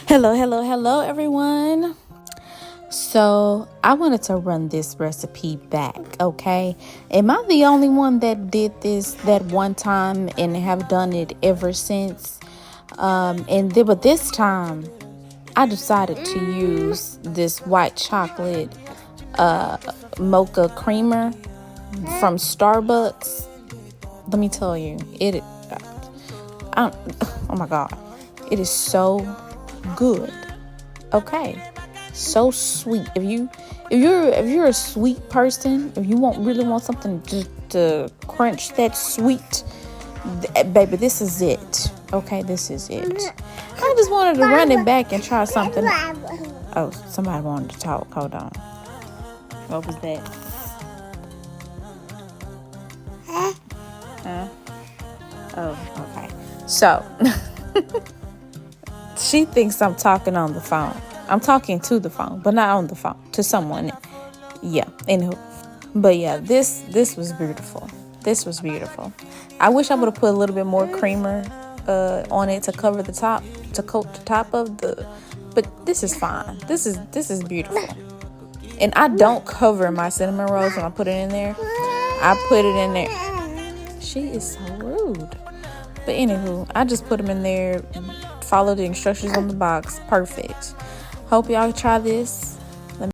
Hello, everyone. So I wanted to run this recipe back, okay? Am I the only one that did this that one time and have done it ever since? But this time I decided to use this white chocolate mocha creamer from Starbucks. Let me tell you, oh my God, it is so good. Okay, so sweet. If you're a sweet person, if you really want something to crunch that sweet, baby, this is it. Okay, this is it. I just wanted to run it back and try something. Oh, somebody wanted to talk. Hold on. What was that? Huh? Oh, okay. So she thinks I'm talking on the phone. I'm talking to the phone, but not on the phone, to someone. Yeah, anywho. But yeah, this was beautiful. This was beautiful. I wish I would have put a little bit more creamer on it to cover the top, to coat the top of the, but this is fine. This is beautiful. And I don't cover my cinnamon rolls when I put it in there. I put it in there. She is so rude. But anywho, I just put them in there, follow the instructions on the box. Perfect. Hope y'all try this.